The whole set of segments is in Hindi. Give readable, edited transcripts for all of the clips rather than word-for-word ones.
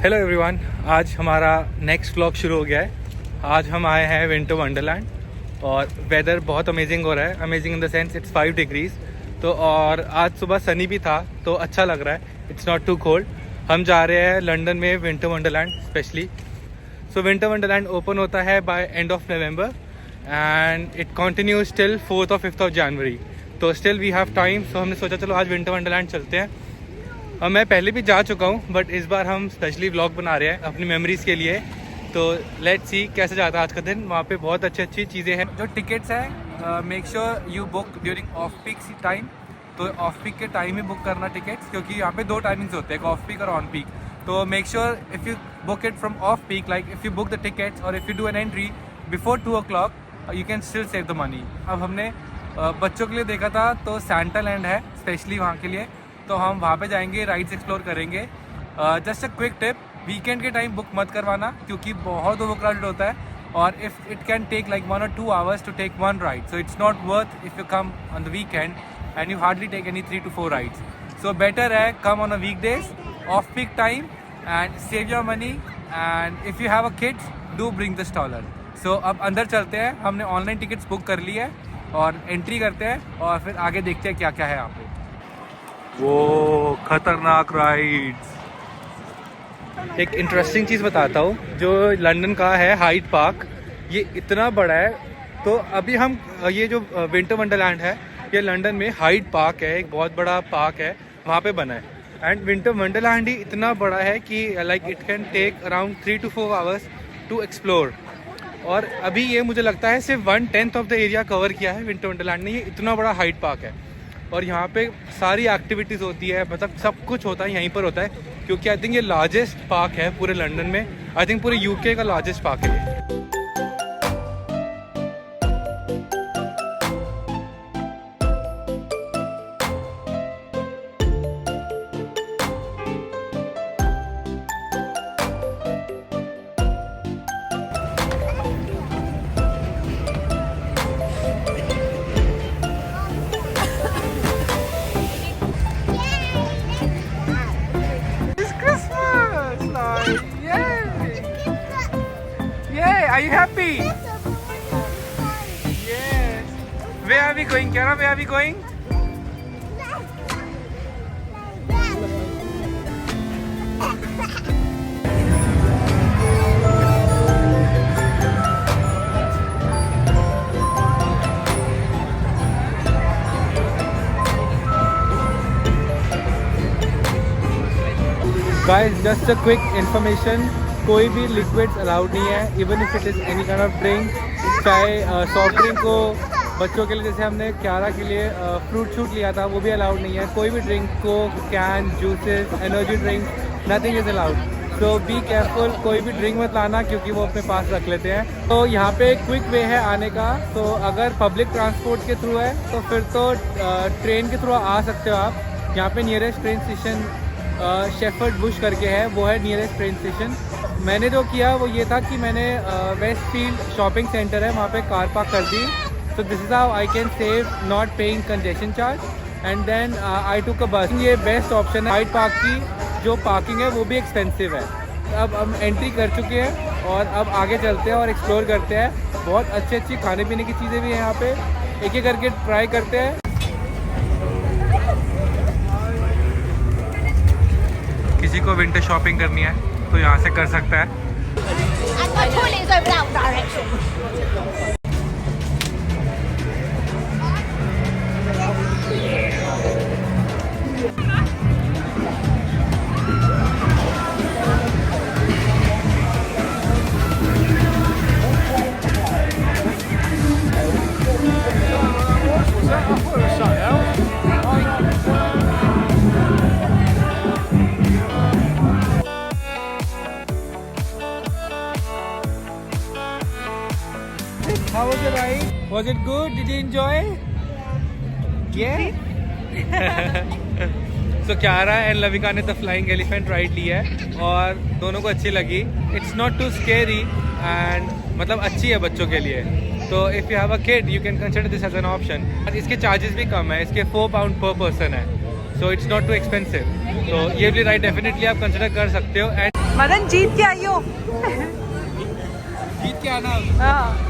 हेलो एवरीवन, आज हमारा नेक्स्ट व्लॉग शुरू हो गया है। आज हम आए हैं विंटर वंडरलैंड और वेदर बहुत अमेजिंग हो रहा है। Amazing in the sense it's 5 degrees. तो और आज सुबह सनी भी था तो अच्छा लग रहा है। It's not too cold. हम जा रहे हैं लंदन में winter wonderland specially. So winter wonderland open होता है by end of November and it continues till 4th और 5th ऑफ जनवरी। तो still we have time. So हमने सोचा चलो आज विंटर वंडरलैंड चलते हैं। मैं पहले भी जा चुका हूँ बट इस बार हम स्पेशली व्लॉग बना रहे हैं अपनी मेमोरीज़ के लिए। तो लेट्स सी कैसे जाता है आज का दिन। वहाँ पे बहुत अच्छी चीज़ें हैं। जो टिकट्स हैं make sure you book during off peak time. तो ऑफ पीक के टाइम ही बुक करना टिकट्स, क्योंकि यहाँ पे 2 टाइमिंग्स होते हैं, एक ऑफ पीक और ऑन पीक। तो make sure if you book it from off peak, like if you book the tickets और if you do an entry before 2 o'clock you can still save the money. अब हमने बच्चों के लिए देखा था तो सैंटा लैंड है स्पेशली वहाँ के लिए। तो हम वहाँ पे जाएंगे, राइड्स एक्सप्लोर करेंगे। Just a quick tip, weekend के टाइम बुक मत करवाना क्योंकि बहुत ओवरक्राउडेड होता है और if it can take like 1 or 2 hours to take 1 ride. So it's not worth if you come on the weekend and you hardly take any 3 to 4 rides. So better है come on a weekdays off peak time and save your money. And if you have a kids do bring the stroller. So अब अंदर चलते हैं। हमने ऑनलाइन टिकट्स बुक कर ली है और एंट्री करते हैं और फिर आगे देखते हैं क्या क्या है यहाँ पे। वो खतरनाक राइड्स। एक इंटरेस्टिंग चीज़ बताता हूँ, जो लंदन का है हाइड पार्क, ये इतना बड़ा है। तो अभी हम ये जो विंटर वंडरलैंड है ये लंदन में हाइड पार्क है, एक बहुत बड़ा पार्क है, वहाँ पे बना है। एंड विंटर वंडरलैंड ही इतना बड़ा है कि like it can take around 3 to 4 hours to explore. और अभी ये मुझे लगता है सिर्फ 1/10 ऑफ द एरिया कवर किया है विंटर वंडरलैंड ने। ये इतना बड़ा हाइड पार्क है और यहाँ पे सारी एक्टिविटीज़ होती है, मतलब सब कुछ होता है यहीं पर होता है। क्योंकि आई थिंक ये लार्जेस्ट पार्क है पूरे लंदन में। आई थिंक पूरे यूके का लार्जेस्ट पार्क है ये। Are you happy? Yes. Where are we going, Kiara? Where are we going? Guys, just a quick information. कोई भी लिक्विड्स अलाउड नहीं है, even if it is any kind of drink. चाहे सॉफ्ट ड्रिंक को बच्चों के लिए, जैसे हमने क्यारा के लिए फ्रूट शूट लिया था, वो भी अलाउड नहीं है। कोई भी ड्रिंक को, can, juices, energy drink, nothing is allowed. So be careful, कोई भी ड्रिंक मत लाना क्योंकि वो अपने पास रख लेते हैं। तो यहाँ पे क्विक वे है आने का। तो अगर पब्लिक ट्रांसपोर्ट के थ्रू है तो फिर तो ट्रेन के थ्रू आ सकते हो आप। यहाँ पे nearest train station shepherd Bush करके है, वो है नियरेस्ट ट्रेन स्टेशन। मैंने जो किया वो ये था कि मैंने वेस्टफील्ड शॉपिंग सेंटर है वहाँ पे कार पार्क कर दी। So this is how I can save not paying congestion charge and then I took a bus. ये बेस्ट ऑप्शन है। हाइड पार्क की जो पार्किंग है वो भी एक्सपेंसिव है। अब हम एंट्री कर चुके हैं और अब आगे चलते हैं और एक्सप्लोर करते हैं। बहुत अच्छी खाने पीने की चीज़ें भी हैं यहाँ पे, एक एक करके ट्राई करते हैं। किसी को विंटर शॉपिंग करनी है तो यहाँ से कर सकता है। How was the ride? Was it good? Did you enjoy? Yeah. So Kyara and Lavika ने द फ्लाइंग एलिफेंट राइड ली है और दोनों को अच्छी लगी। It's not too scary and मतलब अच्छी है बच्चों के लिए। तो if you have a kid you can consider this as an option. इसके चार्जेस भी कम है, इसके £4 पर पर्सन है। So it's not too expensive. तो ये वाली राइड डेफिनेटली आप कंसिडर कर सकते हो। एंड मदन जीत के आई हो। जीत के आना। हाँ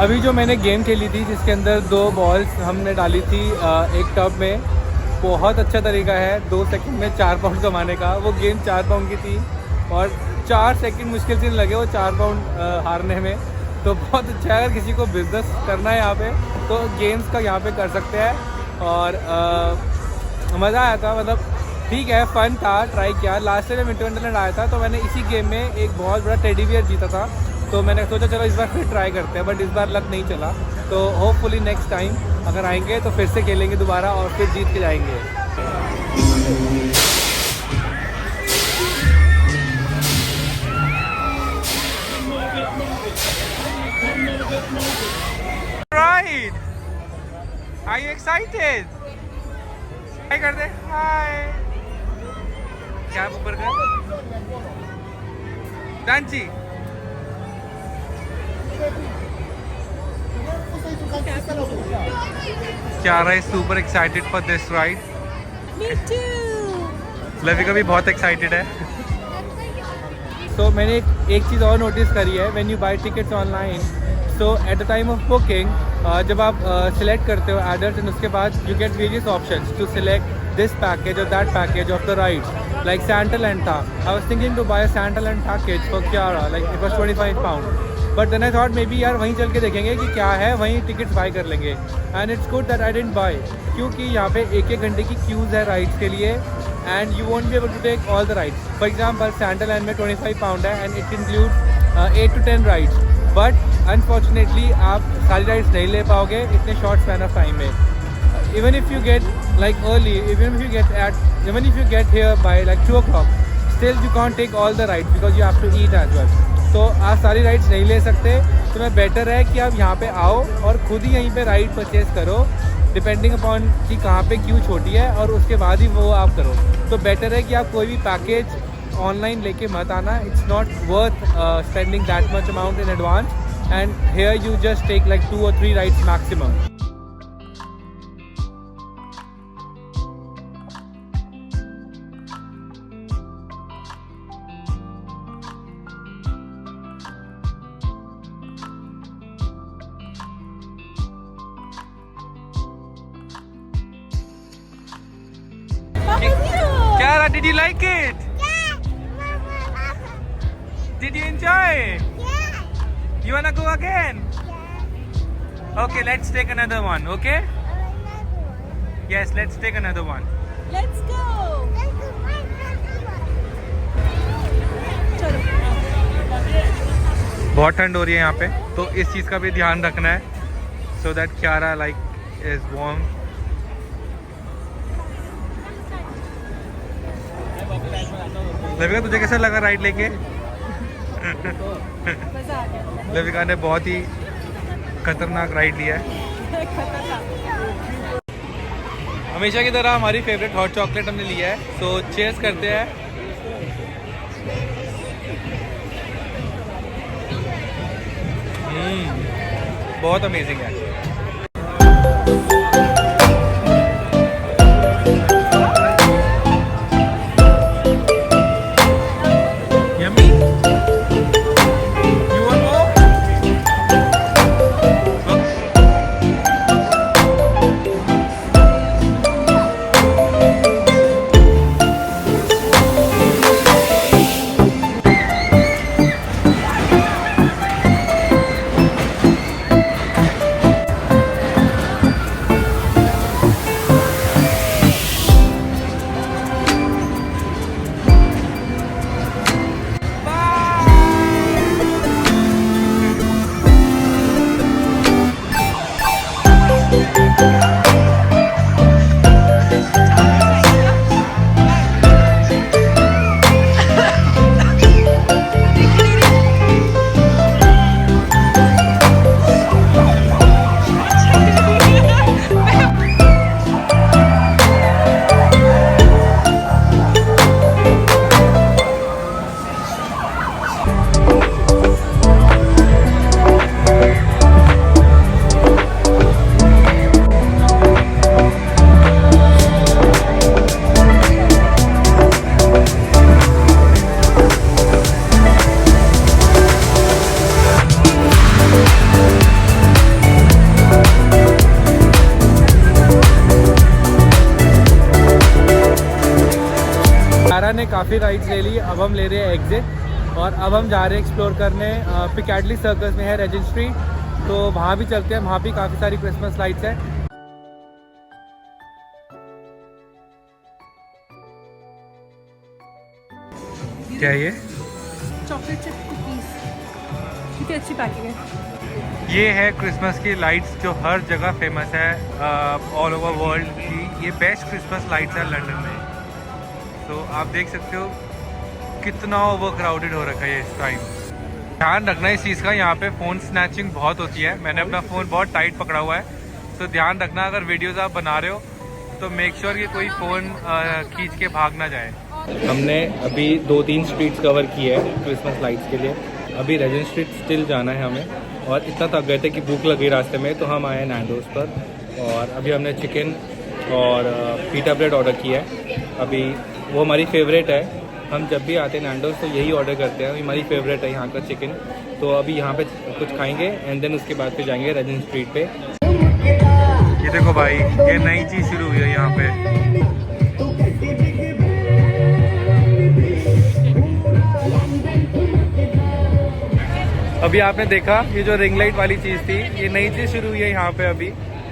अभी जो मैंने गेम खेली थी जिसके अंदर 2 बॉल्स हमने डाली थी एक टब में, बहुत अच्छा तरीका है 2 सेकंड में 4 पाउंड कमाने का। वो गेम 4 पाउंड की थी और 4 सेकंड मुश्किल से नहीं लगे वो 4 पाउंड हारने में। तो बहुत अच्छा है, अगर किसी को बिज़नेस करना है यहाँ पे तो गेम्स का यहाँ पे कर सकते हैं। और मज़ा आया था, मतलब ठीक है, फ़न था, ट्राई किया। लास्ट टाइम मैं विंटर वंडरलैंड आया था तो मैंने इसी गेम में एक बहुत बड़ा टेडी बियर जीता था, तो मैंने सोचा चलो इस बार फिर ट्राई करते हैं, बट इस बार लक नहीं चला। तो होपफुली नेक्स्ट टाइम अगर आएंगे तो फिर से खेलेंगे दोबारा और फिर जीत के जाएंगे। Right. Are you excited? हाय कर दे, हाय। क्या ऊपर का डांची Kiara is super excited for this ride. Me too. लविका भी बहुत excited है। तो मैंने एक चीज़ और नोटिस करी है, when you buy tickets online, so at the time of booking, जब आप select करते हो adults, and उसके बाद you get various options to select this package or that package of the rides. Like Santaland था, I was thinking to buy a Santaland package for Kiara, like it was 25 pound. But then I thought maybe यार वहीं चल के देखेंगे कि क्या है, वहीं टिकट्स बाई कर लेंगे। And it's good that I didn't buy, क्योंकि यहाँ पे 1-1 घंटे की क्यूज़ है राइड्स के लिए and you won't be able to take all the rides. For example Santaland में 25 पाउंड है and it include 8 to 10 rides, but unfortunately आप सारी राइड्स नहीं ले पाओगे इतने शॉर्ट स्पैन ऑफ टाइम में। even if you get like early, even if you get here by like 2 o'clock, still you can't take all the rides because you have to eat as well. तो आप सारी राइड्स नहीं ले सकते, तो मैं बेटर है कि आप यहाँ पे आओ और खुद ही यहीं पे राइड परचेज करो डिपेंडिंग अपॉन कि कहाँ पे क्यू छोटी है, और उसके बाद ही वो आप करो। तो बेटर है कि आप कोई भी पैकेज ऑनलाइन लेके मत आना, it's not worth spending that much amount in advance, and here you just take like 2 or 3 rides maximum. Kiara, did you like it? Yeah. Did you enjoy? Yeah. You wanna go again? Yeah. Okay, let's take another one, okay? Yes, let's take another one. Let's go. बहुत ठंड हो रही है यहाँ पे, तो इस चीज़ का भी ध्यान रखना है, so that Kiara like is warm. लविका, तुझे कैसा लगा राइड लेके? मजा आ गया। लविका ने बहुत ही खतरनाक राइड लिया है। हमेशा की तरह हमारी फेवरेट हॉट चॉकलेट हमने लिया है, तो चेयर्स करते हैं। बहुत अमेजिंग है। काफ़ी राइड्स ले ली, अब हम ले रहे हैं एग्जिट और अब हम जा रहे हैं एक्सप्लोर करने पिकैडली सर्कस में है रेजेंट स्ट्रीट, तो वहाँ भी चलते हैं। वहाँ भी काफ़ी सारी क्रिसमस लाइट्स हैं। क्या है ये? चॉकलेट चिप कुकीज, कितनी अच्छी पैकिंग है। ये है क्रिसमस की लाइट्स जो हर जगह फेमस है ऑल ओवर वर्ल्ड की। ये बेस्ट क्रिसमस लाइट्स है लंदन में। तो आप देख सकते हो कितना ओवर क्राउडेड हो रखा है इस टाइम। ध्यान रखना इस चीज़ का, यहाँ पे फ़ोन स्नैचिंग बहुत होती है। मैंने अपना फ़ोन बहुत टाइट पकड़ा हुआ है, तो ध्यान रखना अगर वीडियोस आप बना रहे हो तो मेक श्योर कि कोई फ़ोन खींच के भाग ना जाए। हमने अभी 2-3 स्ट्रीट्स कवर की है क्रिसमस लाइट्स के लिए। अभी रेजेंट स्ट्रीट स्टिल जाना है हमें, और इतना थक गए थे कि भूख लगी रास्ते में, तो हम आए नैंडोज़ पर। और अभी हमने चिकन और पीटा ब्रेड ऑर्डर किया है। अभी वो हमारी फेवरेट है, हम जब भी आते हैं नैंडोज़ तो यही ऑर्डर करते हैं। हमारी फेवरेट है यहाँ का चिकन। तो अभी यहाँ पे कुछ खाएंगे एंड देन उसके बाद फिर जाएंगे रेजेंट स्ट्रीट पे। ये देखो भाई, ये नई चीज़ शुरू हुई है यहाँ पे। अभी आपने देखा ये जो रिंग लाइट वाली चीज़ थी, ये नई चीज़ शुरू हुई है यहाँ पे अभी,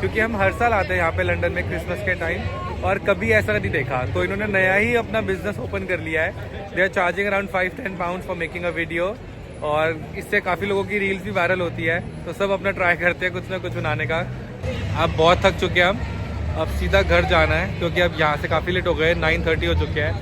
क्योंकि हम हर साल आते हैं यहाँ पे लंदन में क्रिसमस के टाइम, और कभी ऐसा नहीं देखा। तो इन्होंने नया ही अपना बिजनेस ओपन कर लिया है। They are charging around 5-10 pound for making a video, और इससे काफ़ी लोगों की रील्स भी वायरल होती है। तो सब अपना ट्राई करते हैं कुछ ना कुछ बनाने का। अब बहुत थक चुके हैं हम, अब सीधा घर जाना है, क्योंकि अब यहाँ से काफ़ी लेट हो गए, 9:30 हो चुके हैं।